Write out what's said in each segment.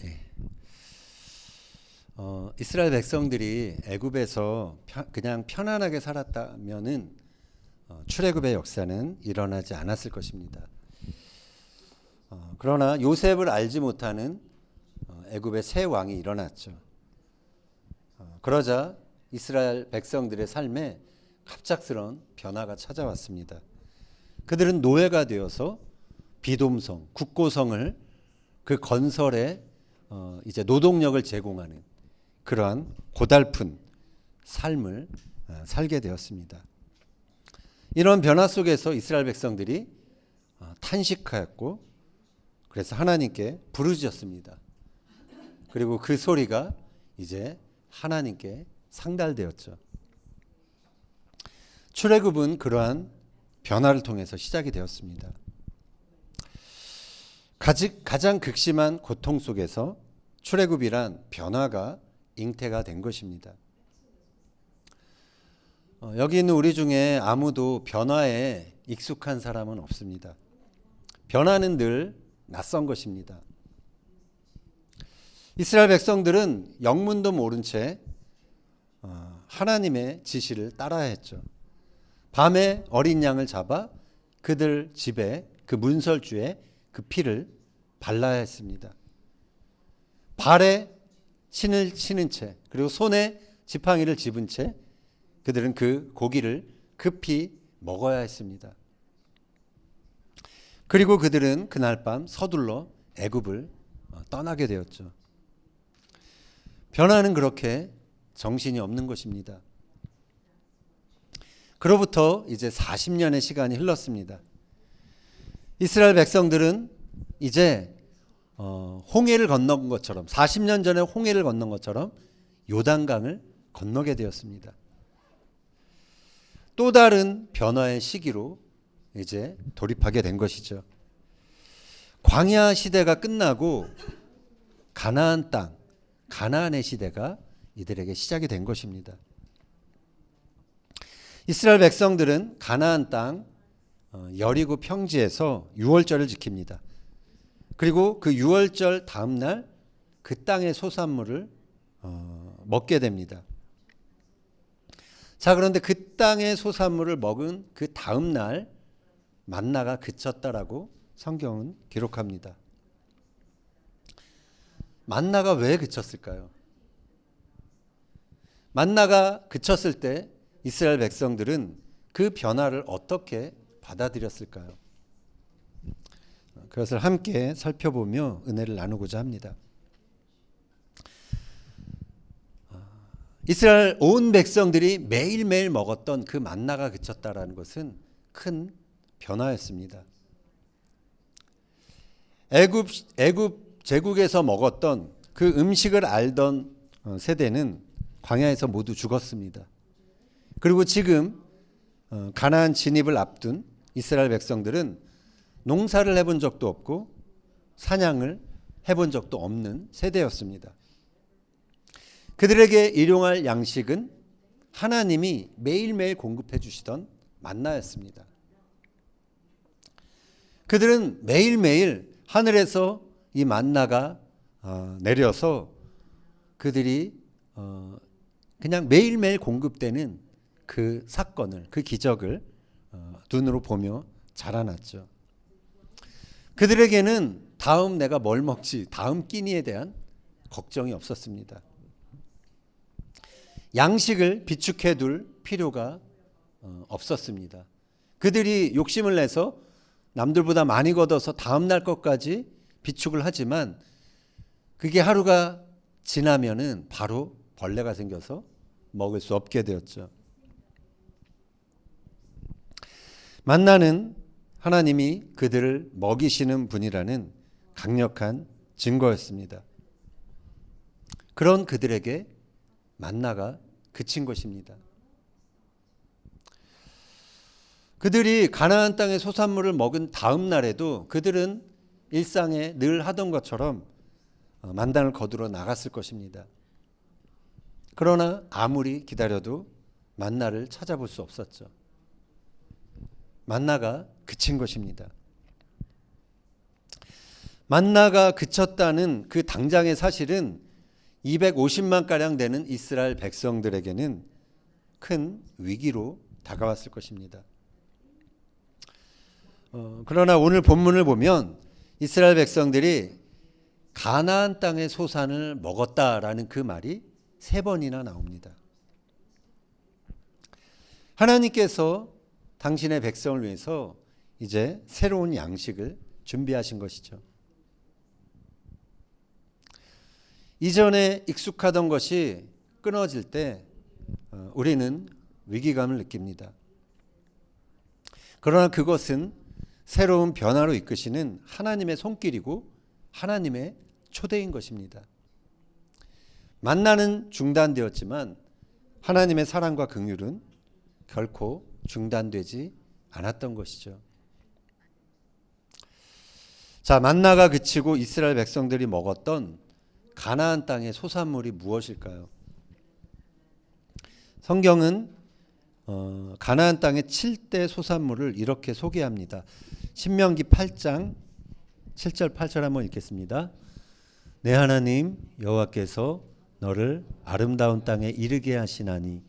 예. 이스라엘 백성들이 애굽에서 그냥 편안하게 살았다면은 출애굽의 역사는 일어나지 않았을 것입니다. 그러나 요셉을 알지 못하는 애굽의 새 왕이 일어났죠. 그러자 이스라엘 백성들의 삶에 갑작스러운 변화가 찾아왔습니다. 그들은 노예가 되어서 비돔성, 국고성을 그 건설에 이제 노동력을 제공하는 그러한 고달픈 삶을 살게 되었습니다. 이런 변화 속에서 이스라엘 백성들이 탄식하였고, 그래서 하나님께 부르짖었습니다. 그리고 그 소리가 이제 하나님께 상달되었죠. 출애굽은 그러한 변화를 통해서 시작이 되었습니다. 가장 극심한 고통 속에서 출애굽이란 변화가 잉태가 된 것입니다. 여기 있는 우리 중에 아무도 변화에 익숙한 사람은 없습니다. 변화는 늘 낯선 것입니다. 이스라엘 백성들은 영문도 모른 채 하나님의 지시를 따라야 했죠. 밤에 어린 양을 잡아 그들 집에 그 문설주에 그 피를 발라야 했습니다. 발에 신을 신은 채, 그리고 손에 지팡이를 집은 채 그들은 그 고기를 급히 먹어야 했습니다. 그리고 그들은 그날 밤 서둘러 애굽을 떠나게 되었죠. 변화는 그렇게 정신이 없는 것입니다. 그로부터 이제 40년의 시간이 흘렀습니다. 이스라엘 백성들은 이제 홍해를 건넌 것처럼, 40년 전에 홍해를 건넌 것처럼 요단강을 건너게 되었습니다. 또 다른 변화의 시기로 이제 돌입하게 된 것이죠. 광야 시대가 끝나고 가나안 땅, 가나안의 시대가 이들에게 시작이 된 것입니다. 이스라엘 백성들은 가나안 땅 여리고 평지에서 유월절을 지킵니다. 그리고 그 유월절 다음 날 그 땅의 소산물을 먹게 됩니다. 자, 그런데 그 땅의 소산물을 먹은 그 다음 날 만나가 그쳤다라고 성경은 기록합니다. 만나가 왜 그쳤을까요? 만나가 그쳤을 때 이스라엘 백성들은 그 변화를 어떻게 받아들였을까요? 그것을 함께 살펴보며 은혜를 나누고자 합니다. 이스라엘 온 백성들이 매일매일 먹었던 그 만나가 그쳤다라는 것은 큰 변화였습니다. 애굽 제국에서 먹었던 그 음식을 알던 세대는 광야에서 모두 죽었습니다. 그리고 지금 가나안 진입을 앞둔 이스라엘 백성들은 농사를 해본 적도 없고 사냥을 해본 적도 없는 세대였습니다. 그들에게 일용할 양식은 하나님이 매일매일 공급해 주시던 만나였습니다. 그들은 매일매일 하늘에서 이 만나가 내려서 그들이 그냥 매일매일 공급되는 그 사건을, 그 기적을 눈으로 보며 자라났죠. 그들에게는 다음 내가 뭘 먹지, 다음 끼니에 대한 걱정이 없었습니다. 양식을 비축해 둘 필요가 없었습니다. 그들이 욕심을 내서 남들보다 많이 걷어서 다음 날 것까지 비축을 하지만 그게 하루가 지나면은 바로 벌레가 생겨서 먹을 수 없게 되었죠. 만나는 하나님이 그들을 먹이시는 분이라는 강력한 증거였습니다. 그런 그들에게 만나가 그친 것입니다. 그들이 가나안 땅의 소산물을 먹은 다음 날에도 그들은 일상에 늘 하던 것처럼 만단을 거두러 나갔을 것입니다. 그러나 아무리 기다려도 만나를 찾아볼 수 없었죠. 만나가 그친 것입니다. 만나가 그쳤다는 그 당장의 사실은 250만 가량 되는 이스라엘 백성들에게는 큰 위기로 다가왔을 것입니다. 그러나 오늘 본문을 보면 이스라엘 백성들이 가나안 땅의 소산을 먹었다라는 그 말이 3번이나 나옵니다. 하나님께서 당신의 백성을 위해서 이제 새로운 양식을 준비하신 것이죠. 이전에 익숙하던 것이 끊어질 때 우리는 위기감을 느낍니다. 그러나 그것은 새로운 변화로 이끄시는 하나님의 손길이고 하나님의 초대인 것입니다. 만나는 중단되었지만 하나님의 사랑과 긍휼은 결코 중단되지 않았던 것이죠. 자, 만나가 그치고 이스라엘 백성들이 먹었던 가나안 땅의 소산물이 무엇일까요? 성경은 가나안 땅의 7대 소산물을 이렇게 소개합니다. 신명기 8장 7절 8절 한번 읽겠습니다. 내 하나님 여호와께서 너를 아름다운 땅에 이르게 하시나니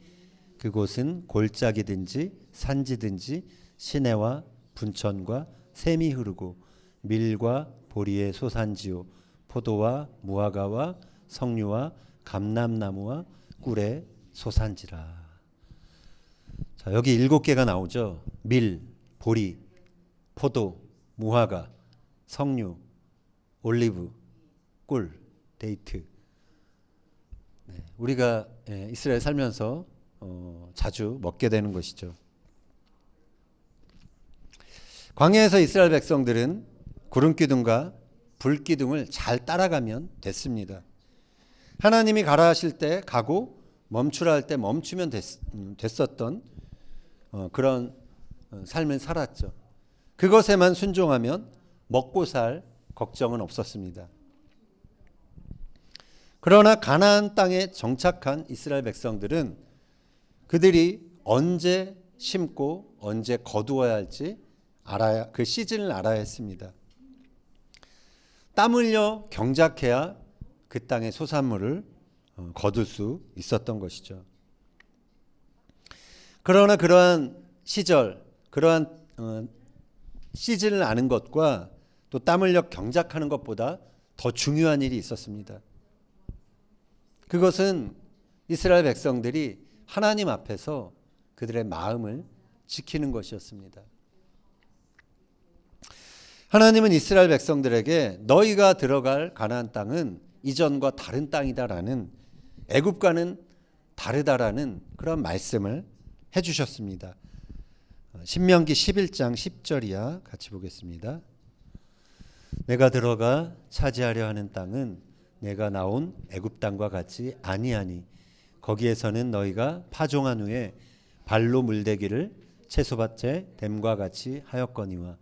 그곳은 골짜기든지 산지든지 시내와 분천과 샘이 흐르고 밀과 보리의 소산지요 포도와 무화과와 석류와 감람나무와 꿀의 소산지라. 자, 여기 7개가 나오죠. 밀, 보리, 포도, 무화과, 석류, 올리브, 꿀, 데이트. 우리가 이스라엘 살면서 자주 먹게 되는 것이죠. 광야에서 이스라엘 백성들은 구름기둥과 불기둥을 잘 따라가면 됐습니다. 하나님이 가라 하실 때 가고 멈추라 할 때 멈추면 됐었던 그런 삶을 살았죠. 그것에만 순종하면 먹고 살 걱정은 없었습니다. 그러나 가나안 땅에 정착한 이스라엘 백성들은 그들이 언제 심고 언제 거두어야 할지 알아야, 그 시즌을 알아야 했습니다. 땀 흘려 경작해야 그 땅의 소산물을 거둘 수 있었던 것이죠. 그러나 그러한 시절, 그러한 시즌을 아는 것과 또 땀 흘려 경작하는 것보다 더 중요한 일이 있었습니다. 그것은 이스라엘 백성들이 하나님 앞에서 그들의 마음을 지키는 것이었습니다. 하나님은 이스라엘 백성들에게 너희가 들어갈 가나안 땅은 이전과 다른 땅이다라는, 애굽과는 다르다라는 그런 말씀을 해주셨습니다. 신명기 11장 10절이야 같이 보겠습니다. 내가 들어가 차지하려 하는 땅은 내가 나온 애굽 땅과 같이 아니하니 거기에서는 너희가 파종한 후에 발로 물대기를 채소밭에 댐과 같이 하였거니와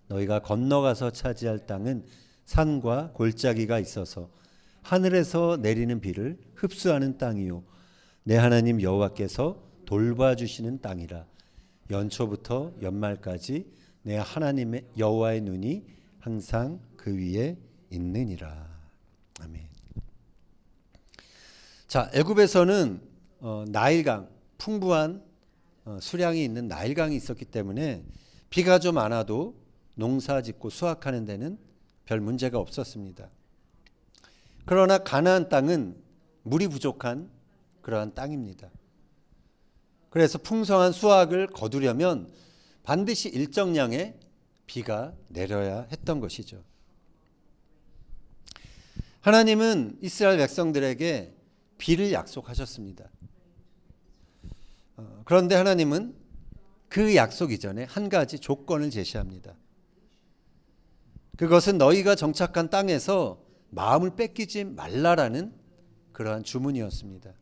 너희가 건너가서 차지할 땅은 산과 골짜기가 있어서 하늘에서 내리는 비를 흡수하는 땅이요 내 하나님 여호와께서 돌봐주시는 땅이라. 연초부터 연말까지 내 하나님의 여호와의 눈이 항상 그 위에 있느니라. 아멘. 자, 애굽에서는 나일강, 풍부한 수량이 있는 나일강이 있었기 때문에 비가 좀 안 와도 농사 짓고 수확하는 데는 별 문제가 없었습니다. 그러나 가나안 땅은 물이 부족한 그러한 땅입니다. 그래서 풍성한 수확을 거두려면 반드시 일정량의 비가 내려야 했던 것이죠. 하나님은 이스라엘 백성들에게 비를 약속하셨습니다. 그런데 하나님은 그 약속 이전에 한 가지 조건을 제시합니다. 그것은 너희가 정착한 땅에서 마음을 뺏기지 말라라는 그러한 주문이었습니다.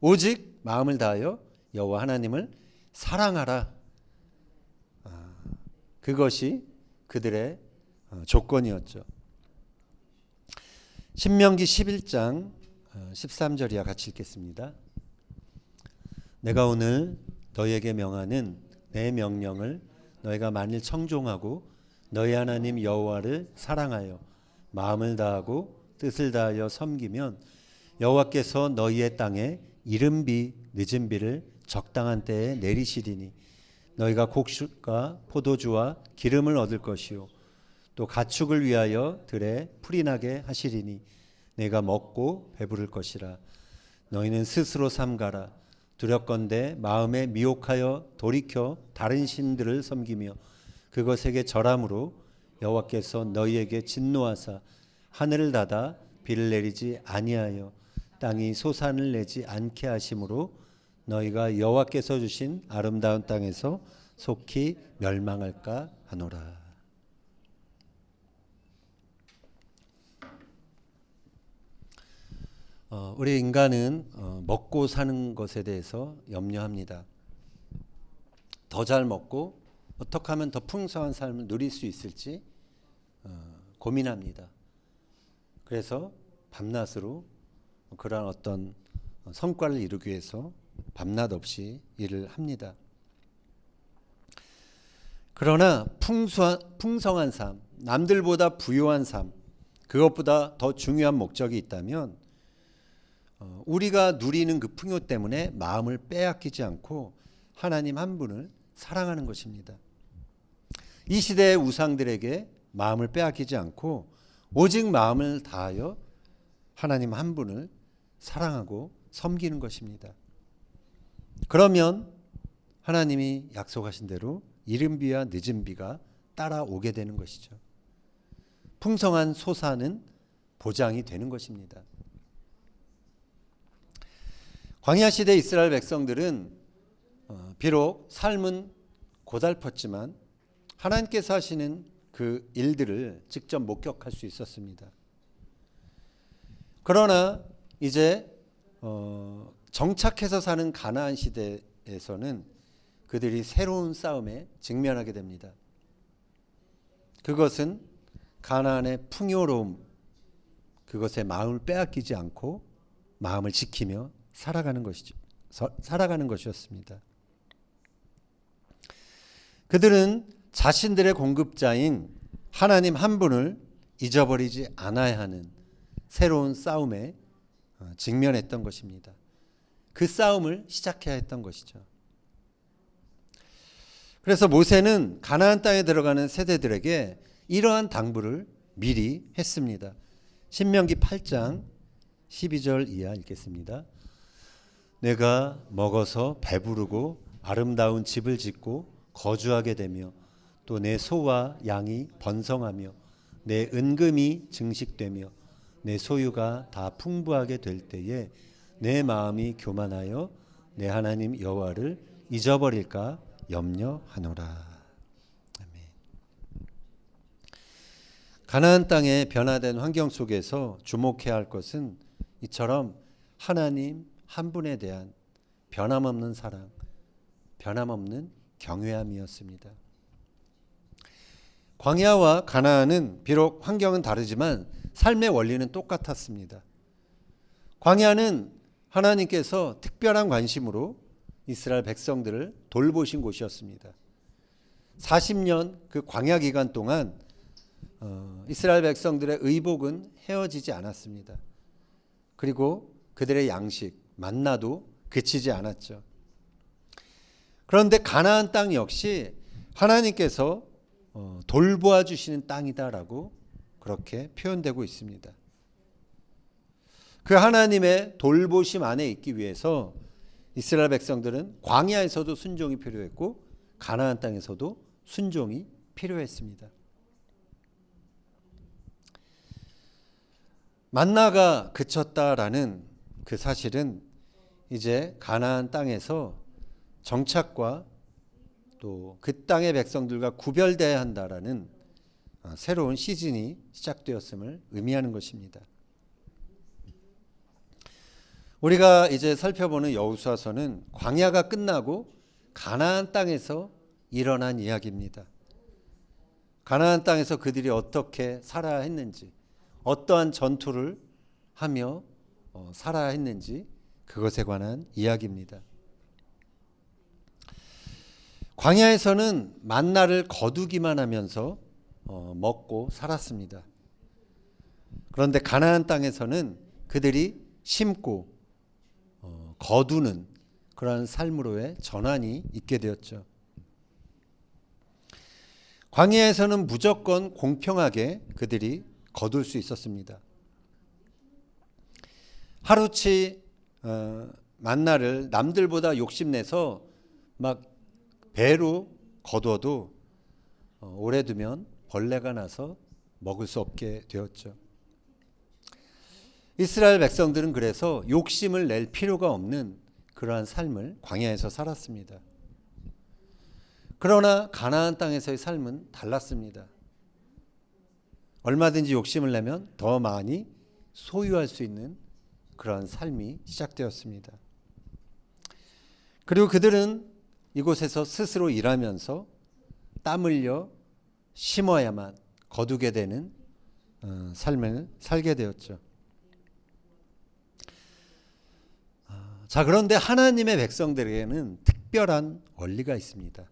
오직 마음을 다하여 여호와 하나님을 사랑하라. 그것이 그들의 조건이었죠. 신명기 11장 13절이야 같이 읽겠습니다. 내가 오늘 너희에게 명하는 내 명령을 너희가 만일 청종하고 너희 하나님 여호와를 사랑하여 마음을 다하고 뜻을 다하여 섬기면 여호와께서 너희의 땅에 이른 비 늦은 비를 적당한 때에 내리시리니 너희가 곡식과 포도주와 기름을 얻을 것이요 또 가축을 위하여 들에 풀이 나게 하시리니 내가 먹고 배부를 것이라. 너희는 스스로 삼가라. 두렵건대 마음에 미혹하여 돌이켜 다른 신들을 섬기며 그것에게 절함으로 여호와께서 너희에게 진노하사 하늘을 닫아 비를 내리지 아니하여 땅이 소산을 내지 않게 하심으로 너희가 여호와께서 주신 아름다운 땅에서 속히 멸망할까 하노라. 우리 인간은 먹고 사는 것에 대해서 염려합니다. 더 잘 먹고 어떻게 하면 더 풍성한 삶을 누릴 수 있을지 고민합니다. 그래서 밤낮으로 그러한 어떤 성과를 이루기 위해서 밤낮 없이 일을 합니다. 그러나 풍성한 삶, 남들보다 부유한 삶, 그것보다 더 중요한 목적이 있다면 우리가 누리는 그 풍요 때문에 마음을 빼앗기지 않고 하나님 한 분을 사랑하는 것입니다. 이 시대의 우상들에게 마음을 빼앗기지 않고 오직 마음을 다하여 하나님 한 분을 사랑하고 섬기는 것입니다. 그러면 하나님이 약속하신 대로 이른 비와 늦은 비가 따라오게 되는 것이죠. 풍성한 소사는 보장이 되는 것입니다. 광야 시대 이스라엘 백성들은 비록 삶은 고달팠지만 하나님께서 하시는 그 일들을 직접 목격할 수 있었습니다. 그러나 이제 정착해서 사는 가나안 시대에서는 그들이 새로운 싸움에 직면하게 됩니다. 그것은 가나안의 풍요로움, 그것에 마음을 빼앗기지 않고 마음을 지키며 살아가는 것이었습니다. 그들은 자신들의 공급자인 하나님 한 분을 잊어버리지 않아야 하는 새로운 싸움에 직면했던 것입니다. 그 싸움을 시작해야 했던 것이죠. 그래서 모세는 가나안 땅에 들어가는 세대들에게 이러한 당부를 미리 했습니다. 신명기 8장 12절 이하 읽겠습니다. 내가 먹어서 배부르고 아름다운 집을 짓고 거주하게 되며 또 내 소와 양이 번성하며 내 은금이 증식되며 내 소유가 다 풍부하게 될 때에 내 마음이 교만하여 내 하나님 여호와를 잊어버릴까 염려하노라. 아멘. 가나안 땅의 변화된 환경 속에서 주목해야 할 것은 이처럼 하나님 한 분에 대한 변함없는 사랑, 변함없는 경외함이었습니다. 광야와 가나안은 비록 환경은 다르지만 삶의 원리는 똑같았습니다. 광야는 하나님께서 특별한 관심으로 이스라엘 백성들을 돌보신 곳이었습니다. 40년 그 광야 기간 동안 이스라엘 백성들의 의복은 헤어지지 않았습니다. 그리고 그들의 양식, 만나도 그치지 않았죠. 그런데 가나안 땅 역시 하나님께서 돌보아 주시는 땅이다라고 그렇게 표현되고 있습니다. 그 하나님의 돌보심 안에 있기 위해서 이스라엘 백성들은 광야에서도 순종이 필요했고 가나안 땅에서도 순종이 필요했습니다. 만나가 그쳤다라는 그 사실은 이제 가나안 땅에서 정착과 또 그 땅의 백성들과 구별되어야 한다라는 새로운 시즌이 시작되었음을 의미하는 것입니다. 우리가 이제 살펴보는 여호수아서는 광야가 끝나고 가나안 땅에서 일어난 이야기입니다. 가나안 땅에서 그들이 어떻게 살아야 했는지, 어떠한 전투를 하며 살아야 했는지 그것에 관한 이야기입니다. 광야에서는 만나를 거두기만 하면서 먹고 살았습니다. 그런데 가나안 땅에서는 그들이 심고 거두는 그러한 삶으로의 전환이 있게 되었죠. 광야에서는 무조건 공평하게 그들이 거둘 수 있었습니다. 하루치 만나를 남들보다 욕심내서 막 배로 거둬도 오래 두면 벌레가 나서 먹을 수 없게 되었죠. 이스라엘 백성들은 그래서 욕심을 낼 필요가 없는 그러한 삶을 광야에서 살았습니다. 그러나 가나안 땅에서의 삶은 달랐습니다. 얼마든지 욕심을 내면 더 많이 소유할 수 있는 그러한 삶이 시작되었습니다. 그리고 그들은 이곳에서 스스로 일하면서 땀 흘려 심어야만 거두게 되는 삶을 살게 되었죠. 자, 그런데 하나님의 백성들에게는 특별한 원리가 있습니다.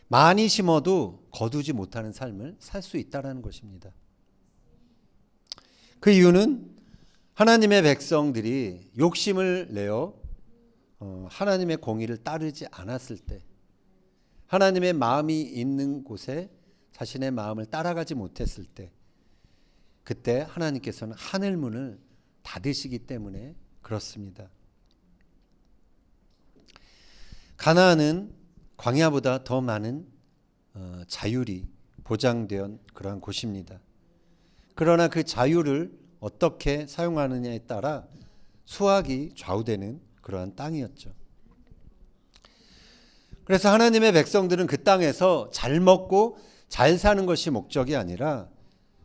많이 심어도 거두지 못하는 삶을 살 수 있다는 것입니다. 그 이유는 하나님의 백성들이 욕심을 내어 하나님의 공의를 따르지 않았을 때, 하나님의 마음이 있는 곳에 자신의 마음을 따라가지 못했을 때, 그때 하나님께서는 하늘 문을 닫으시기 때문에 그렇습니다. 가나안은 광야보다 더 많은 자율이 보장된 그러한 곳입니다. 그러나 그 자유를 어떻게 사용하느냐에 따라 수확이 좌우되는 그러한 땅이었죠. 그래서 하나님의 백성들은 그 땅에서 잘 먹고 잘 사는 것이 목적이 아니라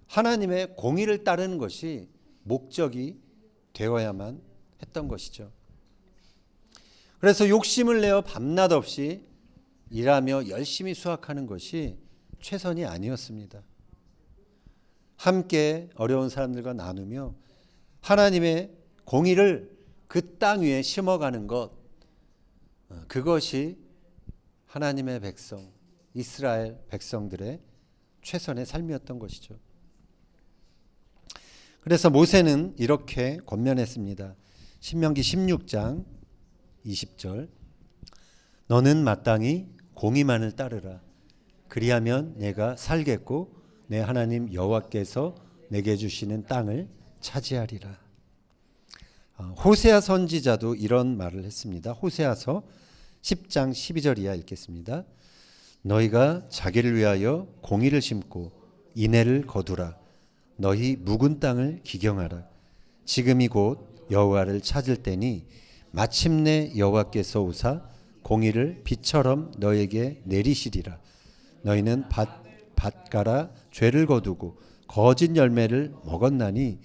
하나님의 공의를 따르는 것이 목적이 되어야만 했던 것이죠. 그래서 욕심을 내어 밤낮 없이 일하며 열심히 수확하는 것이 최선이 아니었습니다. 함께 어려운 사람들과 나누며 하나님의 공의를 그 땅 위에 심어가는 것, 그것이 하나님의 백성, 이스라엘 백성들의 최선의 삶이었던 것이죠. 그래서 모세는 이렇게 권면했습니다. 신명기 16장 20절, 너는 마땅히 공의만을 따르라. 그리하면 내가 살겠고 내 하나님 여호와께서 내게 주시는 땅을 차지하리라. 호세아 선지자도 이런 말을 했습니다. 호세아서 10장 12절 이하 읽겠습니다. 너희가 자기를 위하여 공의를 심고 인애를 거두라. 너희 묵은 땅을 기경하라. 지금이 곧 여호와를 찾을 때니 마침내 여호와께서 오사 공의를 비처럼 너에게 내리시리라. 너희는 밭가라 죄를 거두고 거짓 열매를 먹었나니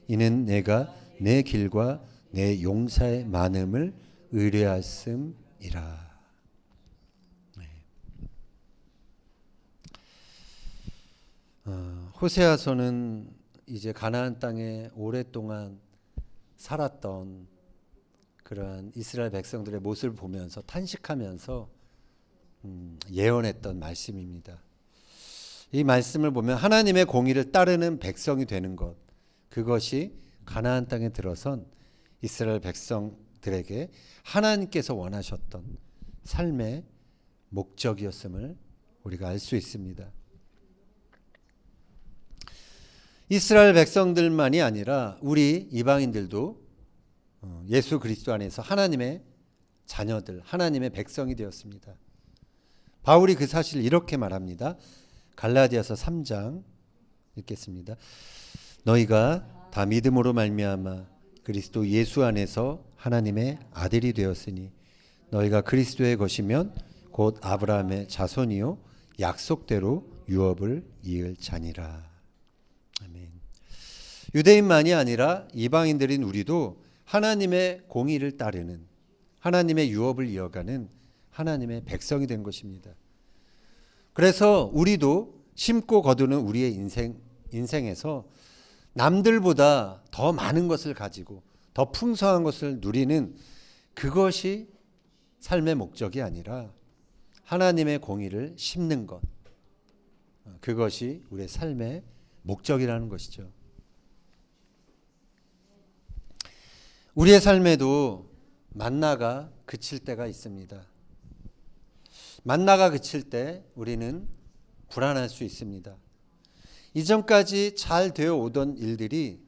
이는 내가 내 길과 내 용사의 많음을 의뢰하였음이라. 호세아서는 이제 가나안 땅에 오랫동안 살았던 그러한 이스라엘 백성들의 모습을 보면서 탄식하면서 예언했던 말씀입니다. 이 말씀을 보면 하나님의 공의를 따르는 백성이 되는 것, 그것이 가나안 땅에 들어선 이스라엘 백성들에게 하나님께서 원하셨던 삶의 목적이었음을 우리가 알 수 있습니다. 이스라엘 백성들만이 아니라 우리 이방인들도 예수 그리스도 안에서 하나님의 자녀들, 하나님의 백성이 되었습니다. 바울이 그 사실을 이렇게 말합니다. 갈라디아서 3장 읽겠습니다. 너희가 다 믿음으로 말미암아 그리스도 예수 안에서 하나님의 아들이 되었으니 너희가 그리스도의 것이면 곧 아브라함의 자손이요 약속대로 유업을 이을 자니라. 아멘. 유대인만이 아니라 이방인들인 우리도 하나님의 공의를 따르는, 하나님의 유업을 이어가는 하나님의 백성이 된 것입니다. 그래서 우리도 심고 거두는 우리의 인생에서 남들보다 더 많은 것을 가지고 더 풍성한 것을 누리는 그것이 삶의 목적이 아니라 하나님의 공의를 심는 것, 그것이 우리의 삶의 목적이라는 것이죠. 우리의 삶에도 만나가 그칠 때가 있습니다. 만나가 그칠 때 우리는 불안할 수 있습니다. 이전까지 잘 되어 오던 일들이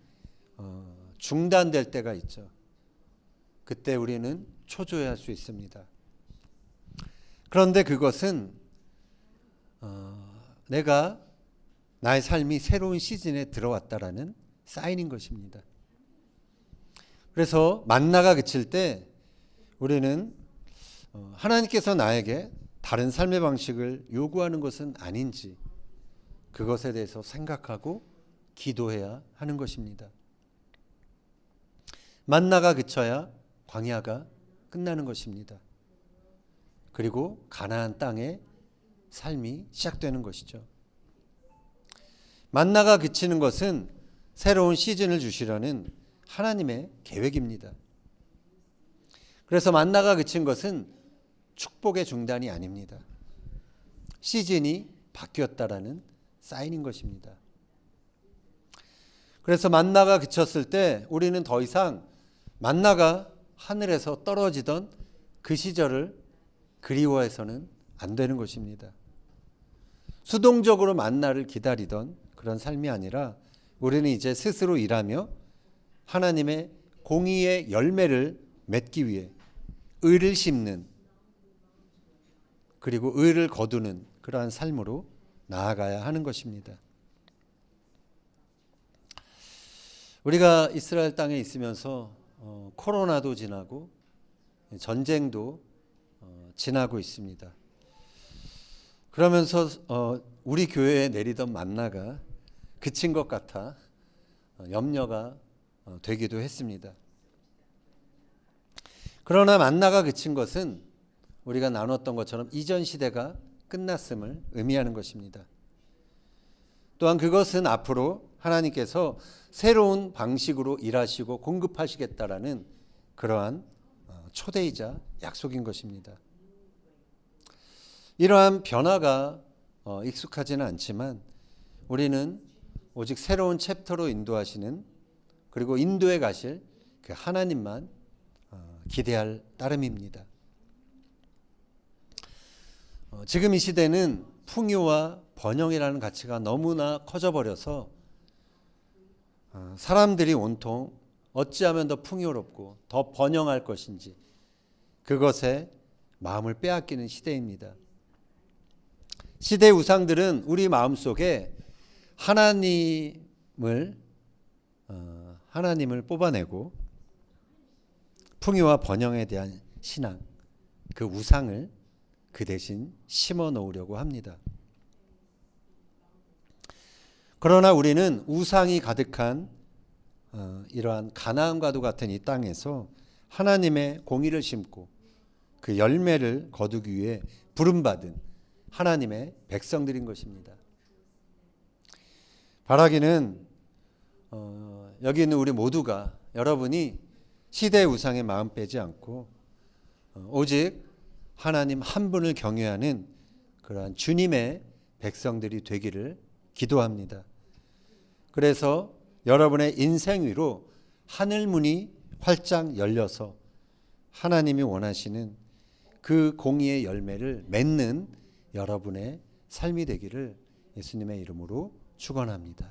중단될 때가 있죠. 그때 우리는 초조해할 수 있습니다. 그런데 그것은 내가 나의 삶이 새로운 시즌에 들어왔다라는 사인인 것입니다. 그래서 만나가 그칠 때 우리는 하나님께서 나에게 다른 삶의 방식을 요구하는 것은 아닌지 그것에 대해서 생각하고 기도해야 하는 것입니다. 만나가 그쳐야 광야가 끝나는 것입니다. 그리고 가나안 땅의 삶이 시작되는 것이죠. 만나가 그치는 것은 새로운 시즌을 주시려는 하나님의 계획입니다. 그래서 만나가 그친 것은 축복의 중단이 아닙니다. 시즌이 바뀌었다라는 사인인 것입니다. 그래서 만나가 그쳤을 때 우리는 더 이상 만나가 하늘에서 떨어지던 그 시절을 그리워해서는 안 되는 것입니다. 수동적으로 만나를 기다리던 그런 삶이 아니라 우리는 이제 스스로 일하며 하나님의 공의의 열매를 맺기 위해 의를 심는 그리고 의를 거두는 그러한 삶으로 나아가야 하는 것입니다. 우리가 이스라엘 땅에 있으면서 코로나도 지나고 전쟁도 지나고 있습니다. 그러면서 우리 교회에 내리던 만나가 그친 것 같아 염려가 되기도 했습니다. 그러나 만나가 그친 것은 우리가 나눴던 것처럼 이전 시대가 끝났음을 의미하는 것입니다. 또한 그것은 앞으로 하나님께서 새로운 방식으로 일하시고 공급하시겠다라는 그러한 초대이자 약속인 것입니다. 이러한 변화가 익숙하지는 않지만 우리는 오직 새로운 챕터로 인도하시는 그리고 인도에 가실 그 하나님만 기대할 따름입니다. 지금 이 시대는 풍요와 번영이라는 가치가 너무나 커져버려서 사람들이 온통 어찌하면 더 풍요롭고 더 번영할 것인지 그것에 마음을 빼앗기는 시대입니다. 시대의 우상들은 우리 마음속에 하나님을 뽑아내고 풍요와 번영에 대한 신앙, 그 우상을 그 대신 심어 놓으려고 합니다. 그러나 우리는 우상이 가득한 이러한 가나안과도 같은 이 땅에서 하나님의 공의를 심고 그 열매를 거두기 위해 부름받은 하나님의 백성들인 것입니다. 바라기는 여기 있는 우리 모두가 여러분이 시대의 우상에 마음 빼지 않고 오직 하나님 한 분을 경외하는 그러한 주님의 백성들이 되기를 기도합니다. 그래서 여러분의 인생 위로 하늘문이 활짝 열려서 하나님이 원하시는 그 공의의 열매를 맺는 여러분의 삶이 되기를 예수님의 이름으로 축원합니다.